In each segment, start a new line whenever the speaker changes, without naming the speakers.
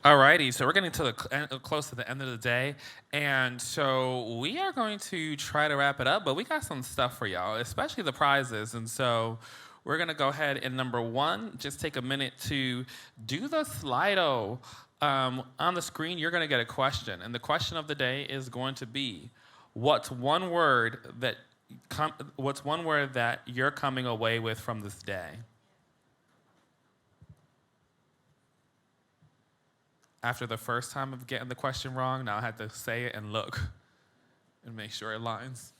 Alrighty, so we're getting to close to the end of the day, and so we are going to try to wrap it up. But we got some stuff for y'all, especially the prizes, and so we're gonna go ahead and number one, just take a minute to do the Slido. On the screen, you're gonna get a question, and the question of the day is going to be, what's one word that you're coming away with from this day? After the first time of getting the question wrong, now I had to say it and look and make sure it lines.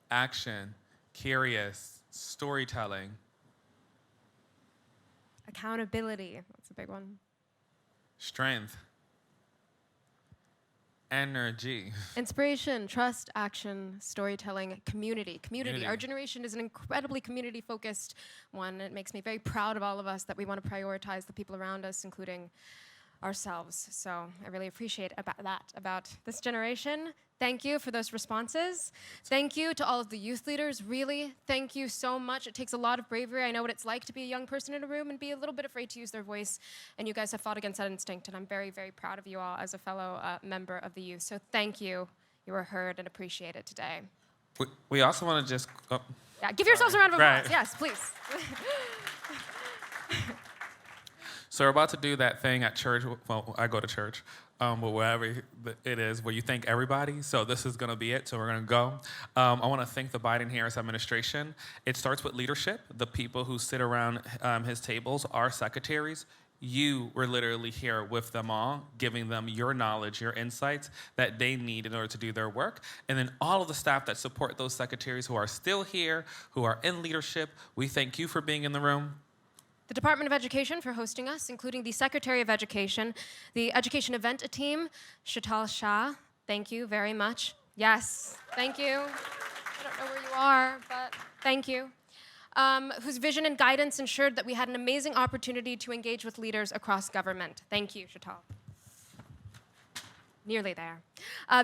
Action, curious, storytelling.
Accountability, that's a big one.
Strength. Energy.
Inspiration, trust, action, storytelling, community. Community. Our generation is an incredibly community-focused one. It makes me very proud of all of us that we want to prioritize the people around us, including ourselves. So I really appreciate about this generation. Thank you for those responses. Thank you to all of the youth leaders. Really, thank you so much. It takes a lot of bravery. I know what it's like to be a young person in a room and be a little bit afraid to use their voice. And you guys have fought against that instinct. And I'm very, very proud of you all as a fellow member of the youth. So thank you. You were heard and appreciated today.
We also want to just...
Yeah, give yourselves a round of applause. Right. Yes, please.
So we're about to do that thing at church. Well, I go to church, but wherever it is, where you thank everybody. So this is going to be it. So we're going to go. I want to thank the Biden-Harris administration. It starts with leadership. The people who sit around his tables are secretaries. You were literally here with them all, giving them your knowledge, your insights that they need in order to do their work. And then all of the staff that support those secretaries who are still here, who are in leadership, we thank you for being in the room.
The Department of Education for hosting us, including the Secretary of Education, the Education Event Team, Shatal Shah, thank you very much. Yes, thank you. I don't know where you are, but thank you. Whose vision and guidance ensured that we had an amazing opportunity to engage with leaders across government. Thank you, Shatal. Nearly there.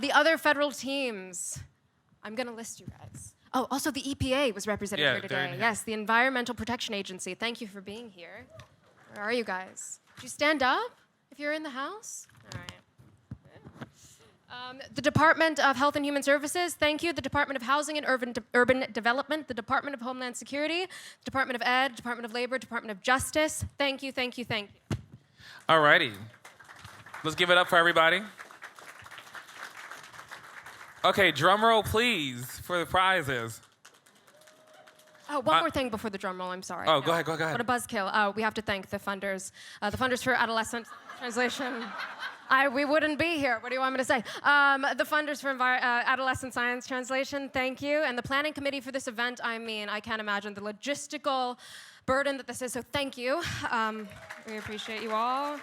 The other federal teams, I'm gonna list you guys. Oh, also the EPA was represented here today. Yes, the Environmental Protection Agency. Thank you for being here. Where are you guys? Would you stand up if you're in the house? All right. The Department of Health and Human Services, thank you. The Department of Housing and Urban Development, the Department of Homeland Security, Department of Ed, Department of Labor, Department of Justice. Thank you, thank you, thank you.
All righty. Let's give it up for everybody. Okay, drum roll, please, for the prizes.
Oh, one more thing before the drum roll, I'm sorry.
Oh, go ahead.
What a buzzkill. We have to thank the funders. The Funders for Adolescent Translation. We wouldn't be here. What do you want me to say? The Funders for Adolescent Science Translation, thank you. And the planning committee for this event, I mean, I can't imagine the logistical burden that this is, so thank you. We appreciate you all.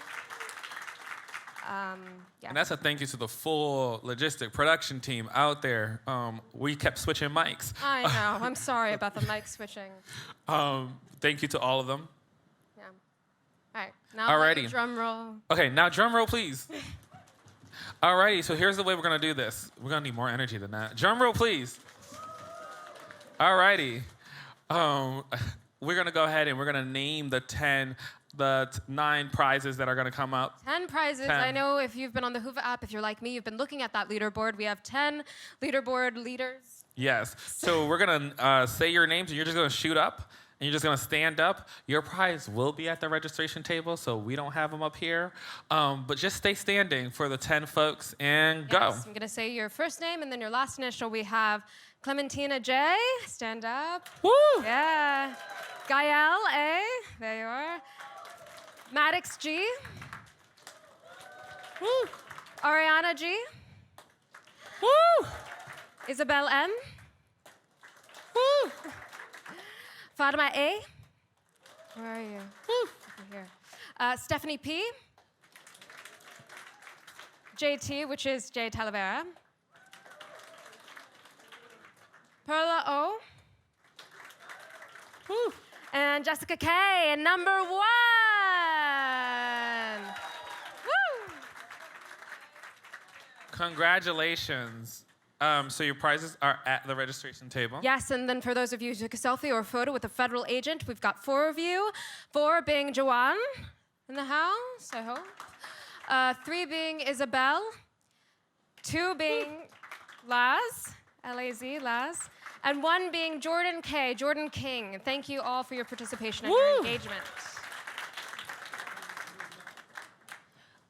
Yeah.
And that's a thank you to the full logistic production team out there. We kept switching mics.
I know. I'm sorry about the mic switching.
Thank you to all of them.
Yeah. All right. Now drum roll.
Okay, now drum roll, please. Alrighty, so here's the way we're going to do this. We're going to need more energy than that. Drum roll, please. Alrighty. We're going to go ahead and we're going to name the 9 prizes that are going to come up.
10 prizes. 10. I know if you've been on the Hoover app, if you're like me, you've been looking at that leaderboard. We have 10 leaderboard leaders.
Yes. So we're going to say your names, and you're just going to shoot up, and you're just going to stand up. Your prize will be at the registration table, so we don't have them up here. But just stay standing for the 10 folks and go.
I'm going to say your first name and then your last initial. We have Clementina J. Stand up.
Woo!
Yeah. Gael A. There you are. Maddox G.
Woo!
Ariana G.
Woo!
Isabel M.
Woo!
Fatima A. Where are you?
Woo!
Over here. Stephanie P. JT, which is Jay Talavera. Perla O.
Woo!
And Jessica K. And number 1. Woo!
Congratulations. So your prizes are at the registration table.
Yes, and then for those of you who took a selfie or a photo with a federal agent, we've got 4 of you. 4 being Joanne, in the house, I hope. 3 being Isabel. 2 being Laz, L-A-Z, Laz. And 1 being Jordan K, Jordan King. Thank you all for your participation and your engagement.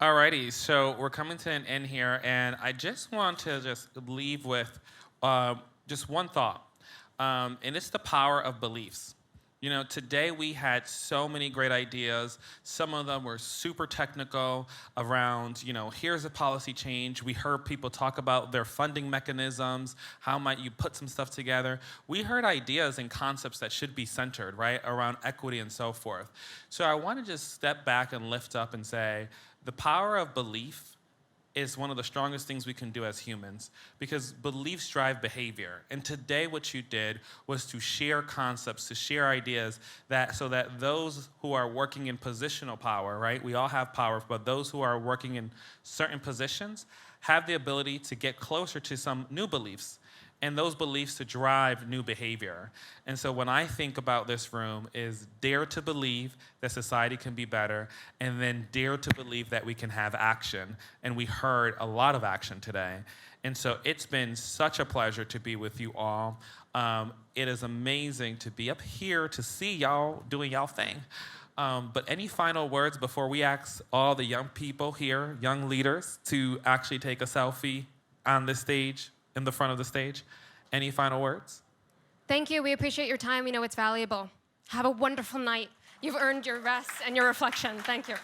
Alrighty, so we're coming to an end here, and I just want to just leave with just one thought, and it's the power of beliefs. You know, today we had so many great ideas. Some of them were super technical around, you know, here's a policy change. We heard people talk about their funding mechanisms. How might you put some stuff together? We heard ideas and concepts that should be centered, right, around equity and so forth. So I want to just step back and lift up and say, the power of belief is one of the strongest things we can do as humans because beliefs drive behavior. And today what you did was to share concepts, to share ideas so that those who are working in positional power, right? We all have power, but those who are working in certain positions have the ability to get closer to some new beliefs and those beliefs to drive new behavior. And so when I think about this room is dare to believe that society can be better, and then dare to believe that we can have action. And we heard a lot of action today. And so it's been such a pleasure to be with you all. It is amazing to be up here to see y'all doing y'all thing. But any final words before we ask all the young people here, young leaders, to actually take a selfie on this stage, in the front of the stage? Any final words?
Thank you. We appreciate your time. We know it's valuable. Have a wonderful night. You've earned your rest and your reflection. Thank you.